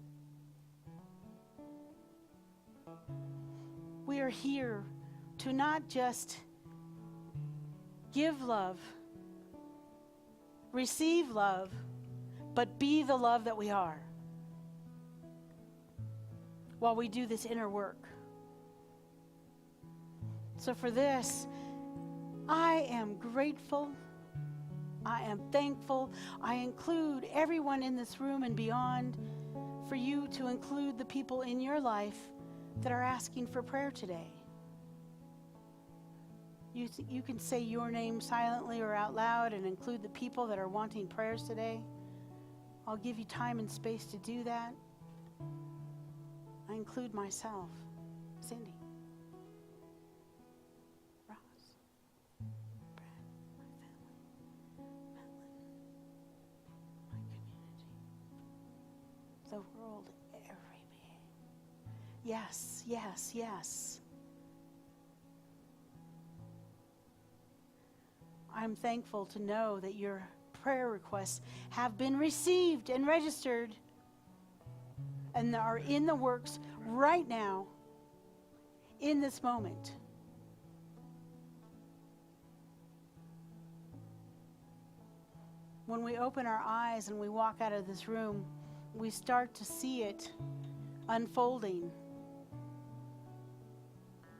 we are here to not just give love, receive love, but be the love that we are while we do this inner work. So for this, I am grateful. I am thankful. I include everyone in this room and beyond, for you to include the people in your life that are asking for prayer today. You can say your name silently or out loud and include the people that are wanting prayers today. I'll give you time and space to do that. I include myself. Cindy. Ross. Brad. My family. Madeline. My community. The world, every being. Yes, yes, yes. I'm thankful to know that your prayer requests have been received and registered and are in the works right now, in this moment. When we open our eyes and we walk out of this room, we start to see it unfolding.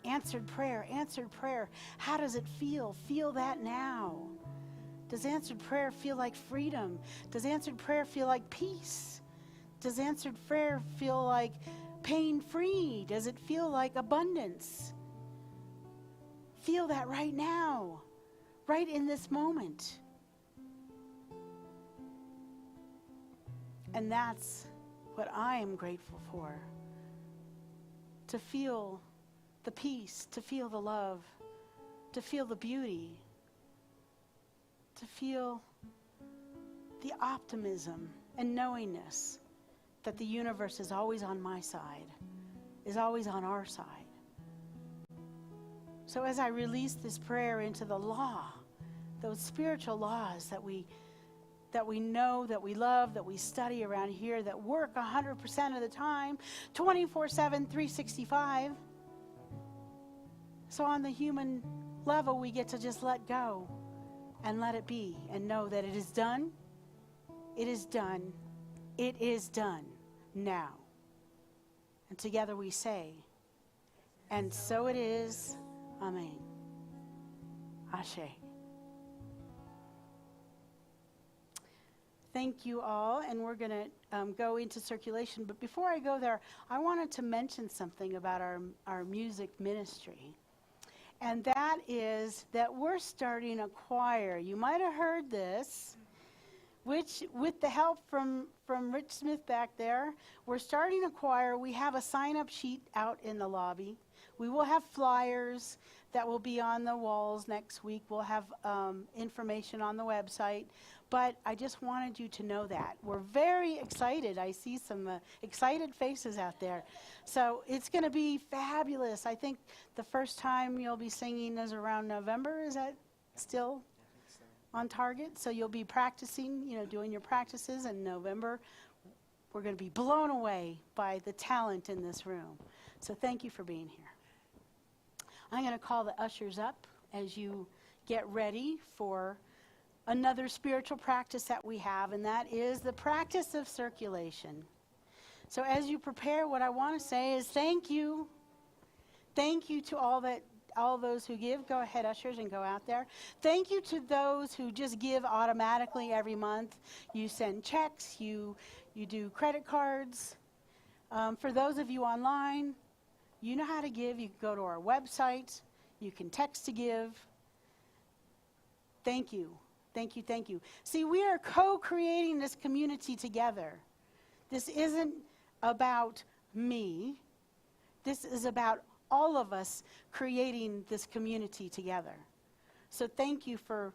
Answered prayer, answered prayer. How does it feel? Feel that now. Does answered prayer feel like freedom? Does answered prayer feel like peace? Does answered prayer feel like pain-free? Does it feel like abundance? Feel that right now, right in this moment. And that's what I am grateful for. To feel the peace, to feel the love, to feel the beauty, to feel the optimism and knowingness that the universe is always on my side, is always on our side. So as I release this prayer into the law, those spiritual laws that we know, that we love, that we study around here, that work 100% of the time, 24/7, 365. So on the human level, we get to just let go and let it be and know that it is done. It is done. It is done now. And together we say, and so it is. Amen. Ashe. Thank you all, and we're going to go into circulation. But before I go there, I wanted to mention something about our music ministry. And that is that we're starting a choir. You might have heard this, which with the help from Rich Smith back there, we're starting a choir. We have a sign-up sheet out in the lobby. We will have flyers that will be on the walls next week. We'll have information on the website. But I just wanted you to know that. We're very excited. I see some excited faces out there. So it's going to be fabulous. I think the first time you'll be singing is around November. Is that still on target? So you'll be practicing, doing your practices in November. We're going to be blown away by the talent in this room. So thank you for being here. I'm going to call the ushers up as you get ready for another spiritual practice that we have, and that is the practice of circulation. So as you prepare, what I want to say is thank you. Thank you to all those who give. Go ahead, ushers, and go out there. Thank you to those who just give automatically every month. You send checks, you do credit cards. For those of you online, you know how to give. You can go to our website. You can text to give. Thank you. Thank you, thank you. See, we are co-creating this community together. This isn't about me. This is about all of us creating this community together. So thank you for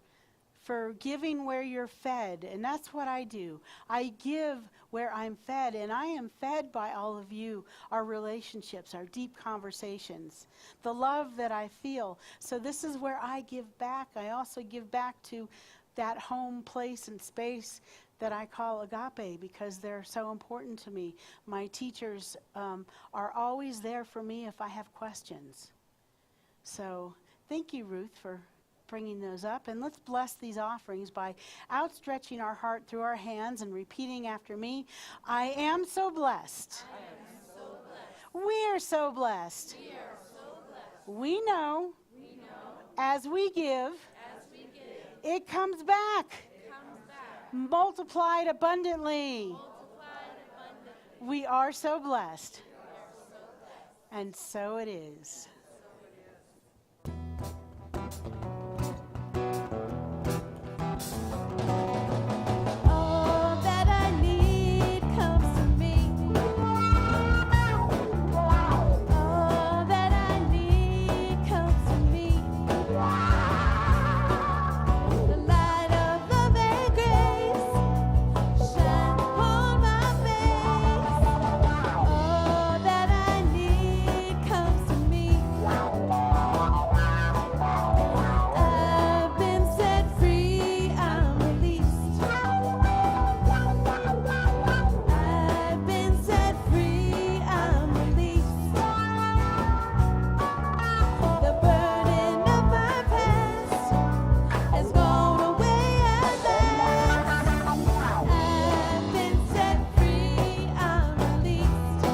giving where you're fed, and that's what I do. I give where I'm fed, and I am fed by all of you, our relationships, our deep conversations, the love that I feel. So this is where I give back. I also give back to that home place and space that I call agape because they're so important to me. My teachers are always there for me if I have questions. So thank you, Ruth, for bringing those up. And let's bless these offerings by outstretching our heart through our hands and repeating after me. I am so blessed. I am so blessed. We are so blessed. We are so blessed. We know, as we give, it comes back. Multiplied abundantly. We are so blessed. And so it is. All that I need comes to me. All that I need comes to me. The light of love and grace shine upon my face. All that I need comes to me. I've been set free, I'm released. I've been set free, I'm released. The burden of my past has gone away at last. I've been set free, I'm released.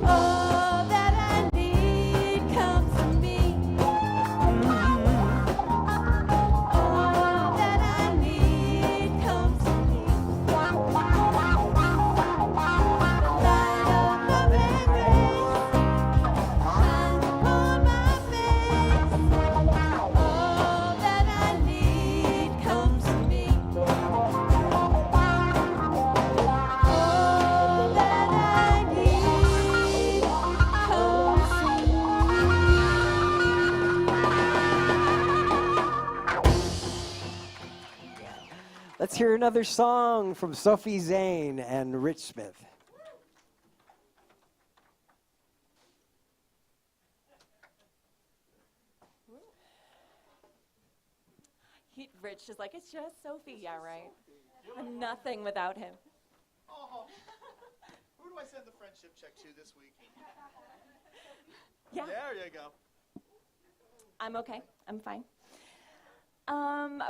All that I need comes to me. All that I need comes to me. The light of love and grace shines upon my face. All that I need comes to me. All that I need Let's hear another song from Sophie Zane and Rich Smith. Rich is like, it's just Sophie. Yeah, right. I'm nothing without him. Oh, who do I send the friendship check to this week? Yeah, There you go. I'm okay. I'm fine.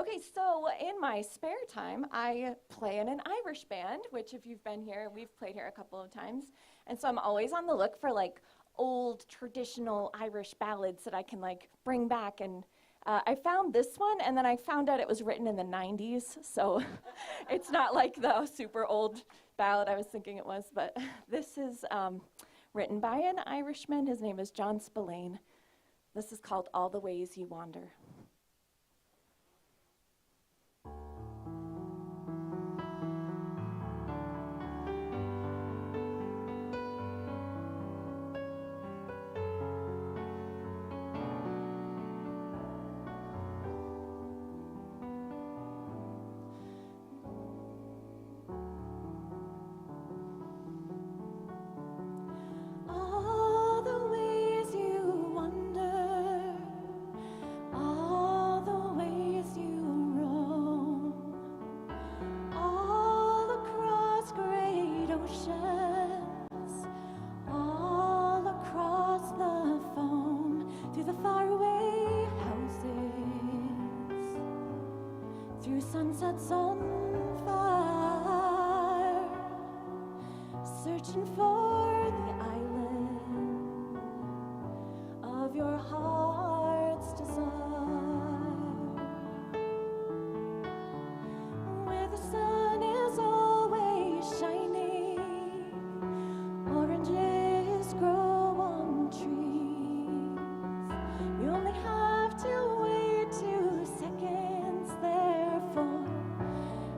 Okay, so in my spare time, I play in an Irish band, which if you've been here, we've played here a couple of times. And so I'm always on the look for like old traditional Irish ballads that I can like bring back. And I found this one, and then I found out it was written in the 90s. So it's not like the super old ballad I was thinking it was, but this is written by an Irishman. His name is John Spillane. This is called All the Ways You Wander. all the ways you wander, all the ways you roam, all across great oceans, all across the foam, through the faraway houses, through sunsets on fire, searching for the island of your heart's desire, where the sun is always shining, oranges grow on trees. You only have to wait 2 seconds there for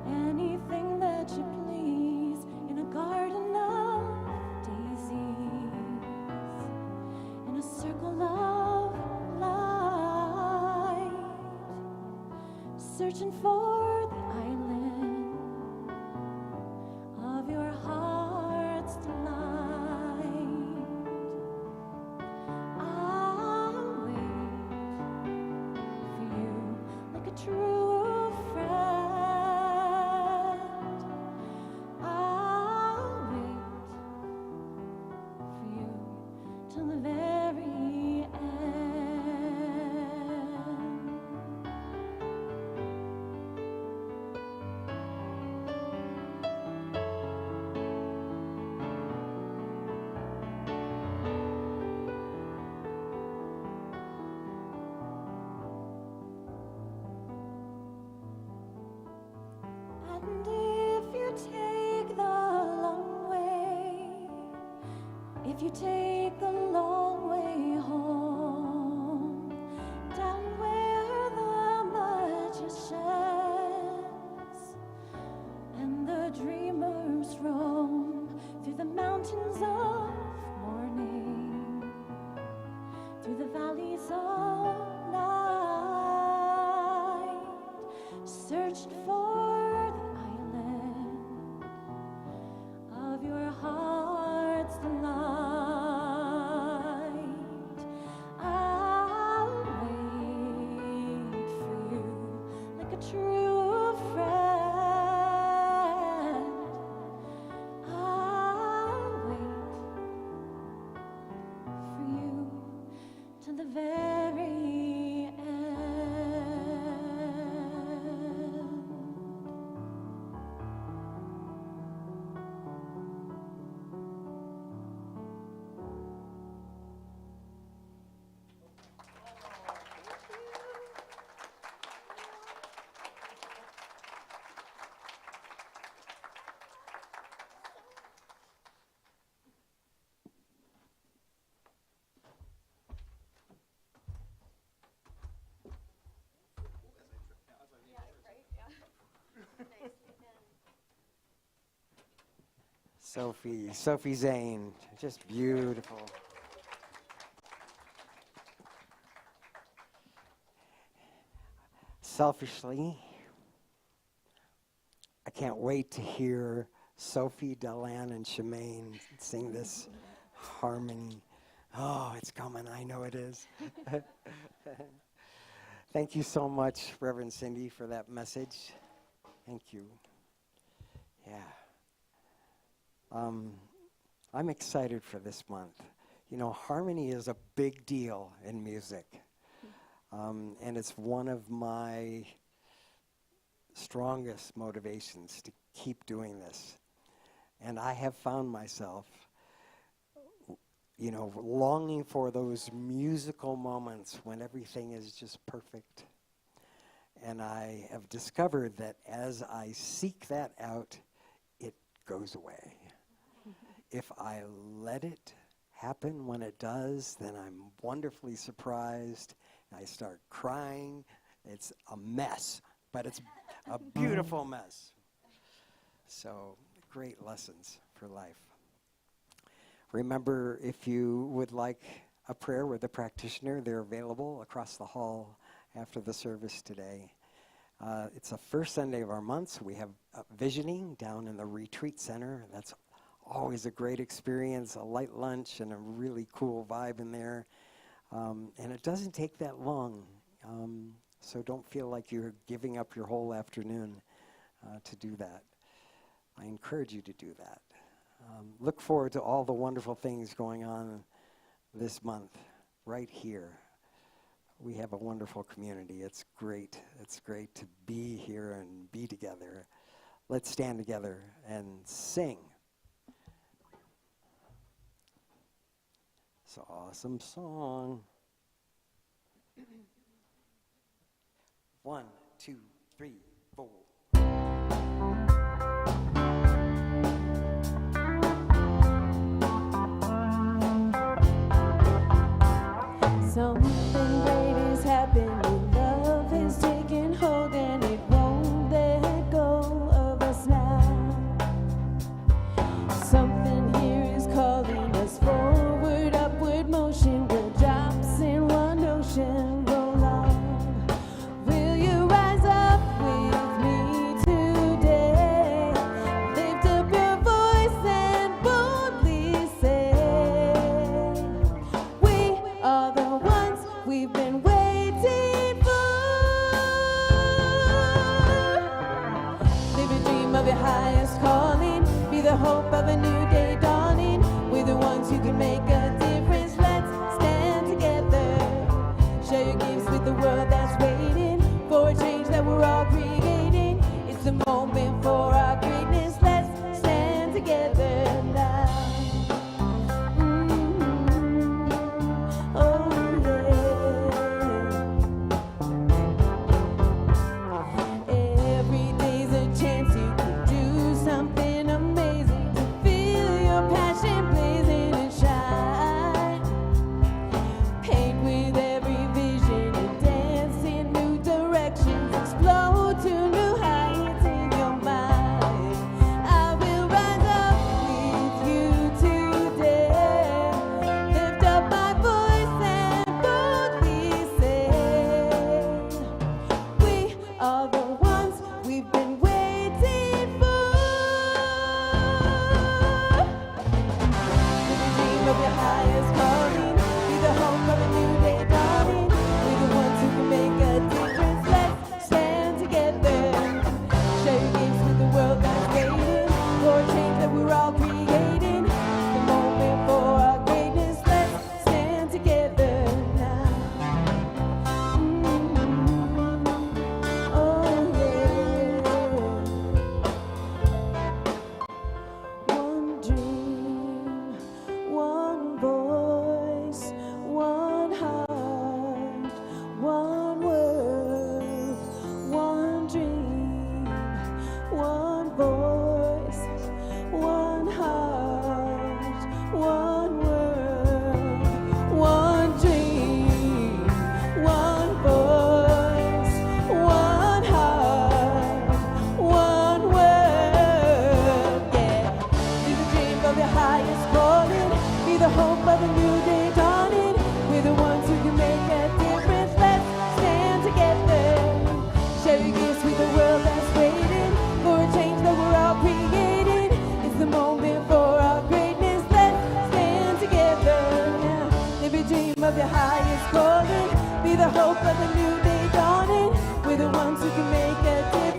anything that you please, in a garden of daisies, in a circle of light, searching for the island of your heart's delight. I'll wait for you like a true friend. if you take the long way home, down where the magicians and the dreamers roam, through the mountains of morning, through the valleys of night, searched for the island of your heart's delight. I'll wait for you like a true friend. I'll wait for you to the very end. Sophie Zane, just beautiful. Selfishly, I can't wait to hear Sophie, Delan, and Shemaine sing this harmony. Oh, it's coming. I know it is. Thank you so much, Reverend Cindy, for that message. Thank you. Yeah. I'm excited for this month. You know, harmony is a big deal in music. And it's one of my strongest motivations to keep doing this. And I have found myself, you know, longing for those musical moments when everything is just perfect. And I have discovered that as I seek that out, it goes away. If I let it happen when it does, then I'm wonderfully surprised. I start crying. It's a mess, but it's a beautiful mess. So, great lessons for life. Remember, if you would like a prayer with a practitioner, they're available across the hall after the service today. It's the first Sunday of our month, so we have visioning down in the retreat center. That's always a great experience, a light lunch and a really cool vibe in there. And it doesn't take that long, so don't feel like you're giving up your whole afternoon to do that. I encourage you to do that. Look forward to all the wonderful things going on this month right here. We have a wonderful community. It's great. It's great to be here and be together. Let's stand together and sing. It's an awesome song. 1, 2, 3, 4. Something great is happening. Love is taking hold and it won't let go of us now. Something here is calling us forward, upward motion. We're drops in one ocean, roll on. Will you rise up with me today? Lift up your voice and boldly say, we are the ones we've been waiting for. Live a dream of your highest calling. Be the hope of a new day dawning. We're the ones who can make a difference. Let's stand together. Share your gifts with the world that's waiting for a change that we're all creating. It's the moment for our greatness. Let's stand together now. Oh yeah. Every day's a chance you can do something amazing. To feel your passion blazing and shine. ones who can make a difference. Let's stand together. Share your gifts with the world that's waiting for a change that we're all creating. It's the moment for our greatness. Let's stand together. Yeah. Live your dream of your highest calling. Be the hope of the new day dawning. We're the ones who can make a difference.